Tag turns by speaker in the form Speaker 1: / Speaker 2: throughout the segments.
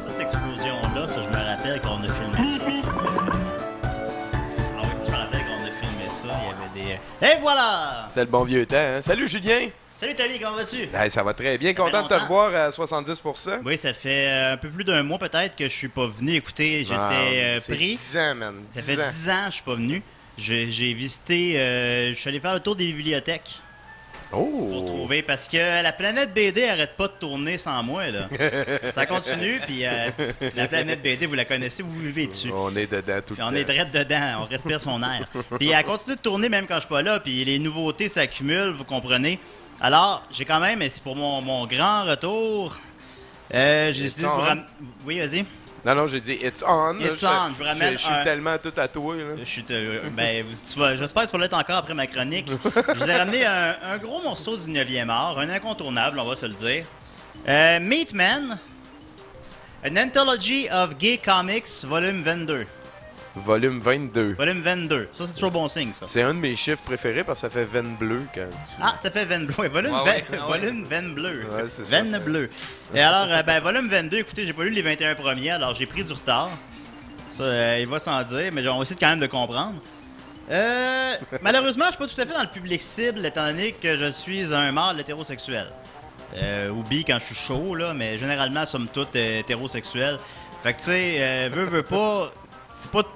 Speaker 1: Cette explosion-là, ça, je me rappelle qu'on a filmé ça. Ah oui, ça, je me rappelle qu'on a filmé ça. Il y avait des... Et voilà!
Speaker 2: C'est le bon vieux temps, hein? Salut Julien!
Speaker 1: Salut Tommy, comment vas-tu?
Speaker 2: Hey, ça va très bien,
Speaker 1: Ça fait
Speaker 2: content de te
Speaker 1: longtemps.
Speaker 2: revoir à 70%.
Speaker 1: Oui, ça fait un peu plus d'un mois peut-être que je suis pas venu. Écoutez, j'étais
Speaker 2: C'est
Speaker 1: pris.
Speaker 2: 10 ans, man.
Speaker 1: Ça
Speaker 2: 10
Speaker 1: fait
Speaker 2: ans.
Speaker 1: 10 ans que je suis pas venu. J'ai visité, je suis allé faire le tour des bibliothèques
Speaker 2: Oh!
Speaker 1: pour trouver, parce que la planète BD arrête pas de tourner sans moi, là. Ça continue, puis la planète BD, vous la connaissez, vous vivez dessus.
Speaker 2: On est dedans tout
Speaker 1: Puis
Speaker 2: le
Speaker 1: on
Speaker 2: temps.
Speaker 1: est direct dedans, on respire son air. Puis elle continue de tourner même quand je suis pas là, puis les nouveautés s'accumulent, vous comprenez. Alors, j'ai quand même, et c'est pour mon grand retour, j'ai décidé de vous
Speaker 2: on?
Speaker 1: ramener... Oui, vas-y.
Speaker 2: Non, j'ai dit it's on.
Speaker 1: It's
Speaker 2: là.
Speaker 1: on, je vous ramène
Speaker 2: Je suis
Speaker 1: un-
Speaker 2: tellement tout à toi, là.
Speaker 1: J'espère que tu vas l'être encore après ma chronique. Je vous ai ramené un gros morceau du 9e art, un incontournable, on va se le dire. Meatman, An Anthology of Gay Comics, volume 22.
Speaker 2: Volume 22.
Speaker 1: Volume 22. Ça, c'est toujours bon signe, ça.
Speaker 2: C'est un de mes chiffres préférés parce que ça fait veine bleue quand tu...
Speaker 1: Ah, ça fait veine bleue. Ouais, volume,
Speaker 3: Ouais,
Speaker 1: volume veine bleue.
Speaker 2: Ouais, c'est ça.
Speaker 1: Veine bleue. Et alors, volume 22, écoutez, j'ai pas lu les 21 premiers, alors j'ai pris du retard. Ça, il va sans dire, mais on va essayer quand même de comprendre. Malheureusement, je suis pas tout à fait dans le public cible, étant donné que je suis un mâle hétérosexuel. Ou bi quand je suis chaud, là, mais généralement, somme toute, hétérosexuel. Fait que, tu sais, veux pas...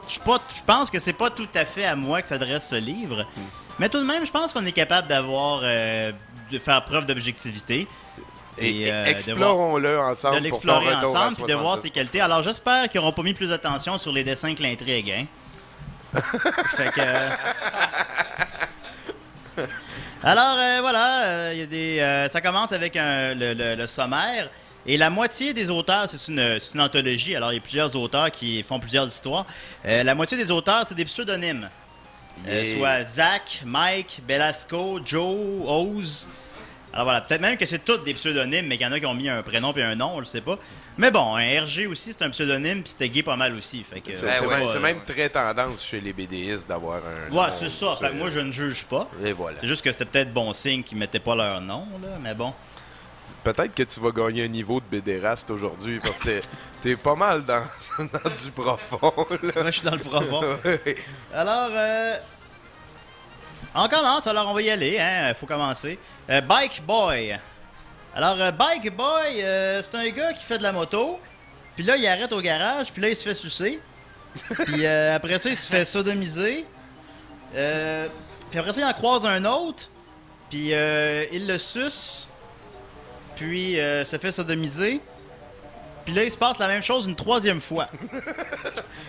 Speaker 1: Je pense que c'est pas tout à fait à moi que s'adresse ce livre. Mais tout de même, je pense qu'on est capable de faire preuve d'objectivité.
Speaker 2: Et
Speaker 1: de
Speaker 2: explorons-le ensemble
Speaker 1: de
Speaker 2: pour ton
Speaker 1: l'explorer
Speaker 2: retour
Speaker 1: ensemble
Speaker 2: à
Speaker 1: puis de voir
Speaker 2: 70.
Speaker 1: ses qualités. Alors j'espère qu'ils n'auront pas mis plus d'attention sur les dessins que l'intrigue, hein. Fait que... Alors voilà, il y a des, ça commence avec le sommaire. Et la moitié des auteurs, c'est une anthologie. Alors il y a plusieurs auteurs qui font plusieurs histoires. La moitié des auteurs, c'est des pseudonymes.
Speaker 2: Yeah.
Speaker 1: Soit Zach, Mike, Belasco, Joe, Oz. Alors voilà, peut-être même que c'est tous des pseudonymes, mais qu'il y en a qui ont mis un prénom et un nom, je sais pas. Mais bon, un RG aussi, c'est un pseudonyme, puis c'était gay pas mal aussi. Fait que,
Speaker 2: C'est même très tendance chez les BDistes d'avoir un
Speaker 1: Ouais,
Speaker 2: nom
Speaker 1: c'est ça. Fait que moi, je ne juge pas.
Speaker 2: Et voilà.
Speaker 1: C'est juste que c'était peut-être bon signe qu'ils mettaient pas leur nom, là, mais bon.
Speaker 2: Peut-être que tu vas gagner un niveau de bédéraste aujourd'hui parce que t'es pas mal dans du profond, là.
Speaker 1: Moi, je suis dans le profond.
Speaker 2: Ouais.
Speaker 1: Alors, on commence. Alors, on va y aller, hein. Faut commencer. Bike Boy. Alors, Bike Boy, c'est un gars qui fait de la moto. Puis là, il arrête au garage. Puis là, il se fait sucer. Puis après ça, il se fait sodomiser. Puis après ça, il en croise un autre. Puis il le suce. Puis se fait sodomiser. Puis là, il se passe la même chose une troisième fois.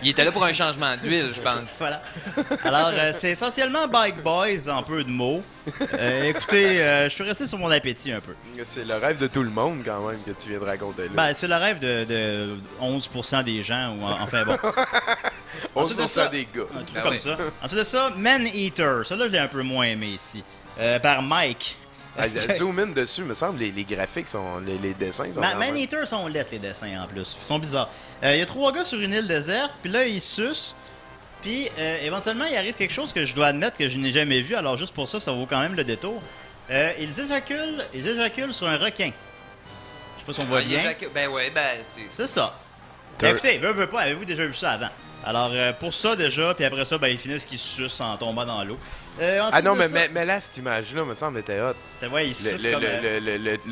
Speaker 3: Il était là pour un changement d'huile, je pense.
Speaker 1: Voilà. Alors, c'est essentiellement Bike Boys en peu de mots. Écoutez, je suis resté sur mon appétit un peu.
Speaker 2: C'est le rêve de tout le monde quand même que tu viens de raconter là.
Speaker 1: Ben, c'est le rêve de 11% des gens. Ou enfin, bon.
Speaker 2: 11%
Speaker 1: de ça-
Speaker 2: des gars.
Speaker 1: Un truc
Speaker 3: Ah
Speaker 1: comme
Speaker 3: oui.
Speaker 1: ça. Ensuite de ça, Man Eater. Ça, là, je l'ai un peu moins aimé ici. Par Mike.
Speaker 2: Ah, zoom in dessus, me semble, les graphiques sont. Les dessins sont. quand
Speaker 1: Man
Speaker 2: même-
Speaker 1: Eater sont lettres, les dessins, en plus. Ils sont bizarres. Il y a 3 gars sur une île déserte, puis là, ils sucent. Puis, éventuellement, il arrive quelque chose que je dois admettre que je n'ai jamais vu. Alors, juste pour ça, ça vaut quand même le détour. Ils éjaculent sur un requin. Je sais pas si on voit bien.
Speaker 3: Ben ouais, ben c'est...
Speaker 1: C'est ça.
Speaker 2: T'as-
Speaker 1: Écoutez, veut pas, avez-vous déjà vu ça avant? Alors, pour ça, déjà, puis après ça, ben, ils finissent qu'ils sucent en tombant dans l'eau.
Speaker 2: Ah non,
Speaker 1: Ensuite de ça-
Speaker 2: mais là, cette image-là, me semble, était hot.
Speaker 1: Ça, ouais, ils sucent
Speaker 2: Le
Speaker 1: comme...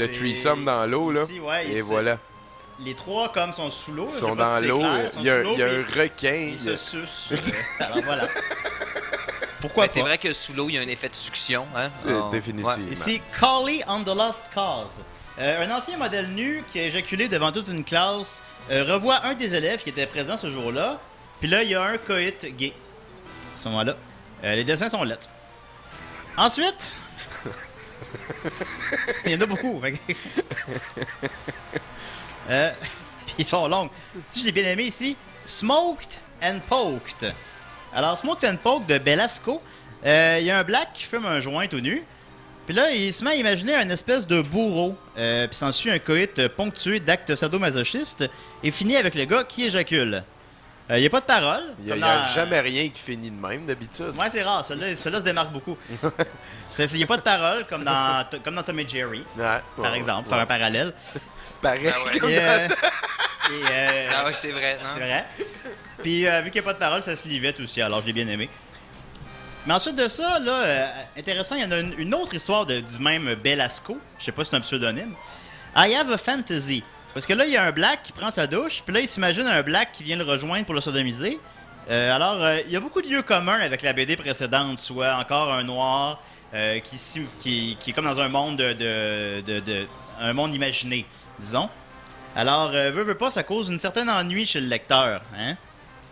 Speaker 2: le
Speaker 1: c'est-
Speaker 2: threesome dans l'eau, là.
Speaker 1: Ici, ouais,
Speaker 2: Et
Speaker 1: ici.
Speaker 2: voilà.
Speaker 1: Les 3, comme, sont sous l'eau.
Speaker 2: Ils
Speaker 1: je sais
Speaker 2: sont
Speaker 1: pas
Speaker 2: dans
Speaker 1: si c'est
Speaker 2: l'eau.
Speaker 1: clair, ils sont
Speaker 2: Il y a,
Speaker 1: sous l'eau,
Speaker 2: il y a un
Speaker 1: puis
Speaker 2: requin.
Speaker 1: Ils
Speaker 2: il y a-
Speaker 1: se sucent. Alors, voilà. Pourquoi
Speaker 3: Ben,
Speaker 1: pas?
Speaker 3: c'est vrai que sous l'eau, il y a un effet de succion, hein?
Speaker 2: Définitivement.
Speaker 3: Ouais.
Speaker 1: Ici, Collie on the Lost Cause. Un ancien modèle nu qui a éjaculé devant toute une classe revoit un des élèves qui était présent ce jour-là. Puis là, il y a un coït gay. À ce moment-là. Les dessins sont lettres. Ensuite... il y en a beaucoup. Fait que- Puis ils sont longs. Si je l'ai bien aimé ici, Smoked and Poked. Alors, Smoked and Poked de Belasco. Il y a un black qui fume un joint tout nu. Puis là, il se met à imaginer un espèce de bourreau. Puis s'ensuit un coït ponctué d'actes sadomasochistes et finit avec le gars qui éjacule. Il n'y a pas de parole.
Speaker 2: Il n'y a jamais rien qui finit de même, d'habitude.
Speaker 1: Ouais, c'est rare. Celui-là se démarque beaucoup. Il n'y a pas de parole, comme dans Tom et Jerry, par exemple, faire un parallèle.
Speaker 2: Pareil.
Speaker 3: Ah ouais, c'est vrai, non?
Speaker 1: C'est vrai. Puis, vu qu'il n'y a pas de parole, ça se lit vite aussi, alors je l'ai bien aimé. Mais ensuite de ça, là, intéressant, il y en a une autre histoire du même Belasco. Je sais pas si c'est un pseudonyme. I have a fantasy. Parce que là, il y a un black qui prend sa douche, puis là, il s'imagine un black qui vient le rejoindre pour le sodomiser. Alors, il y a beaucoup de lieux communs avec la BD précédente, soit encore un noir qui est comme dans un monde un monde imaginé, disons. Alors, veut pas, ça cause une certaine ennui chez le lecteur, hein?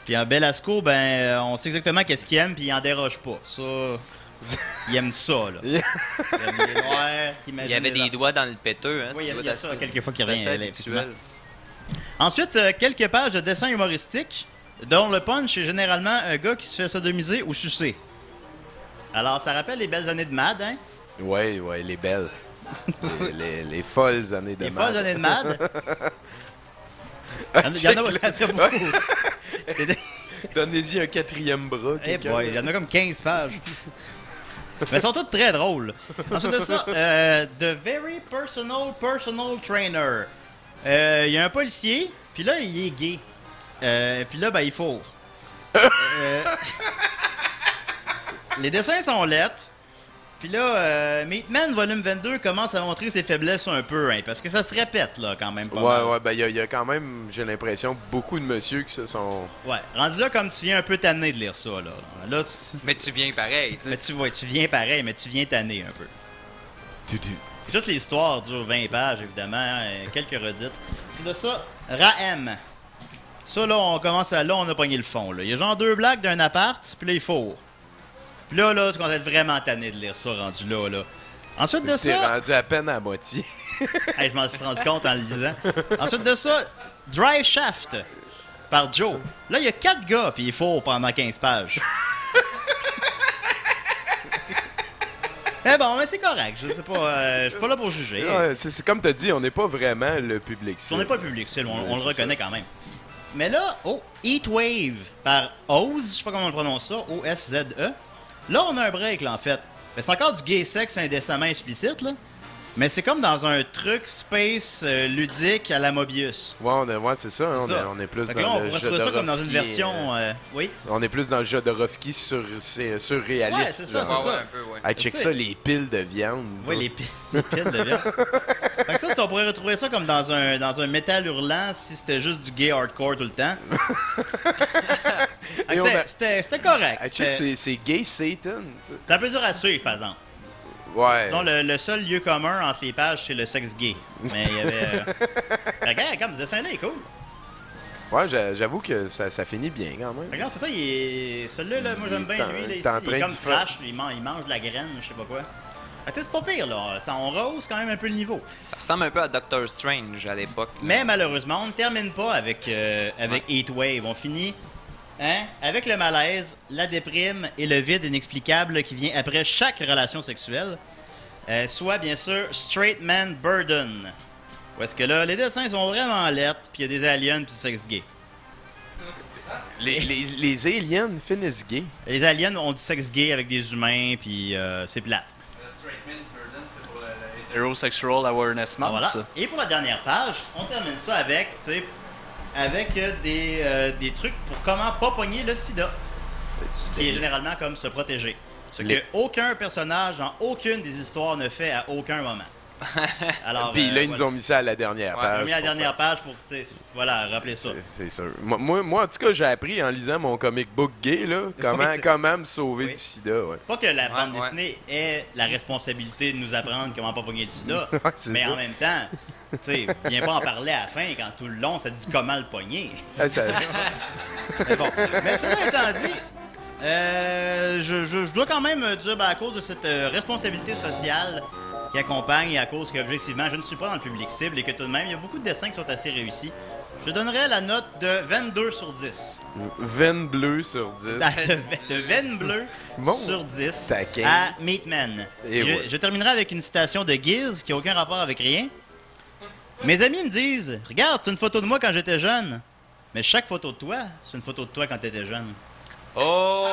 Speaker 1: Puis en Belasco, on sait exactement qu'est-ce qu'il aime, puis il en déroge pas. Ça, il aime ça, là. Il aime les noirs,
Speaker 3: il y avait des doigts dans le péteux, hein?
Speaker 1: Oui, il y a ça quelques fois qu'il revient.
Speaker 3: habituel.
Speaker 1: Ensuite, quelques pages de dessins humoristiques, dont le punch est généralement un gars qui se fait sodomiser ou sucer. Alors, ça rappelle les belles années de Mad, hein?
Speaker 2: Oui, les belles. les folles années de Mad.
Speaker 1: Les folles années de Mad. Il y en a beaucoup.
Speaker 2: Donnez-y un 4e bras.
Speaker 1: Il y en a comme 15 pages. Mais elles sont toutes très drôles. Ensuite de ça, The Very Personal Trainer. Il y a un policier, puis là, il est gay. Puis là, il fourre. Les dessins sont lettres. Puis là, Meatman Volume 22 commence à montrer ses faiblesses un peu, hein, parce que ça se répète, là, quand même.
Speaker 2: Il y a quand même, j'ai l'impression, beaucoup de monsieur qui se sont...
Speaker 1: Ouais, rendu là, comme tu viens un peu tanné de lire ça, là.
Speaker 3: Mais tu viens pareil, tu sais.
Speaker 1: Mais tu viens pareil, mais tu viens tanné un peu. Toute l'histoire dure 20 pages, évidemment, quelques redites. C'est de ça, Rahem. Ça, là, on commence à... Là, on a pogné le fond, là. Il y a genre 2 blagues d'un appart, puis là, il faut. Puis là, tu commences à être vraiment tanné de lire ça, rendu là. Ensuite de ça...
Speaker 2: T'es rendu à peine à moitié.
Speaker 1: Je m'en suis rendu compte en le lisant. Ensuite de ça, Drive Shaft par Joe. Là, il y a 4 gars, puis il faut pendant 15 pages. Mais c'est correct. Je sais pas, je suis pas là pour juger.
Speaker 2: Ouais, c'est comme t'as dit, on n'est pas vraiment le public.
Speaker 1: On n'est pas le public, on le reconnaît quand même. Mais là, Heatwave par Oz, je sais pas comment on prononce ça, O-S-Z-E. Là, on a un break, là, en fait. Mais c'est encore du gay sexe indécemment explicite, là. Mais c'est comme dans un truc space ludique à la Mobius.
Speaker 2: Ouais, c'est ça. On est plus dans
Speaker 1: là, on
Speaker 2: le
Speaker 1: pourrait
Speaker 2: jeu
Speaker 1: trouver
Speaker 2: de
Speaker 1: ça comme dans une
Speaker 2: Rofsky,
Speaker 1: version... oui.
Speaker 2: On est plus dans le jeu de Rofsky surréaliste.
Speaker 1: Ouais, c'est ça, c'est ça.
Speaker 3: Un peu, ouais.
Speaker 2: Hey, check ça, les piles de viande.
Speaker 1: Oui, les piles de viande. Fait que ça, on pourrait retrouver ça comme dans un métal hurlant si c'était juste du gay hardcore tout le temps. C'était correct.
Speaker 2: Hey, check, c'est gay Satan.
Speaker 1: C'est un peu dur à suivre, par exemple.
Speaker 2: Ouais.
Speaker 1: Disons, le seul lieu commun entre les pages, c'est le sexe gay. Mais il y avait... Regarde, comme ce dessin-là est cool.
Speaker 2: Ouais, j'avoue que ça finit bien quand même.
Speaker 1: Regarde, c'est ça, celui-là, moi j'aime bien lui. Là, ici, il est comme Flash, il mange de la graine, je sais pas quoi. C'est pas pire, là. Ça, on rehausse quand même un peu le niveau.
Speaker 3: Ça ressemble un peu à Doctor Strange à l'époque.
Speaker 1: Mais malheureusement, on ne termine pas avec Heatwave. On finit avec le malaise, la déprime et le vide inexplicable qui vient après chaque relation sexuelle. Soit, bien sûr, Straight Man Burden. Parce que là, les dessins sont vraiment lettres, puis il y a des aliens puis du sexe gay.
Speaker 2: Les aliens finissent gay.
Speaker 1: Les aliens ont du sexe gay avec des humains, puis c'est plate.
Speaker 4: Straight Man's Burden, c'est pour le Heterosexual Awareness Month.
Speaker 1: Voilà.
Speaker 4: Ça.
Speaker 1: Et pour la dernière page, on termine ça avec des trucs pour comment pas pogner le sida. Qui est généralement comme se protéger. Ce que aucun personnage dans aucune des histoires ne fait à aucun moment. Alors,
Speaker 2: puis là, ils nous ont mis ça à la dernière page.
Speaker 1: Ils ont mis la dernière page pour, rappeler ça.
Speaker 2: C'est sûr. Moi, en tout cas, j'ai appris en lisant mon comic book gay, là, comment me sauver du sida. Ouais.
Speaker 1: Pas que la bande dessinée ait la responsabilité de nous apprendre comment pas pogner le sida, mais en même temps, viens pas en parler à la fin quand tout le long, ça te dit comment le pogner.
Speaker 2: Mais
Speaker 1: bon. Mais cela étant dit, je dois quand même dire, à cause de cette responsabilité sociale qui accompagne et à cause que, objectivement, je ne suis pas dans le public cible et que tout de même, il y a beaucoup de dessins qui sont assez réussis. Je donnerais la note de 22 sur 10.
Speaker 2: Veine bleue sur 10.
Speaker 1: De veine bleue sur 10
Speaker 2: taquin.
Speaker 1: à Meatman. Je terminerai avec une citation de Giz qui n'a aucun rapport avec rien. Mes amis me disent « Regarde, c'est une photo de moi quand j'étais jeune. » Mais chaque photo de toi, c'est une photo de toi quand t'étais jeune.
Speaker 2: Oh!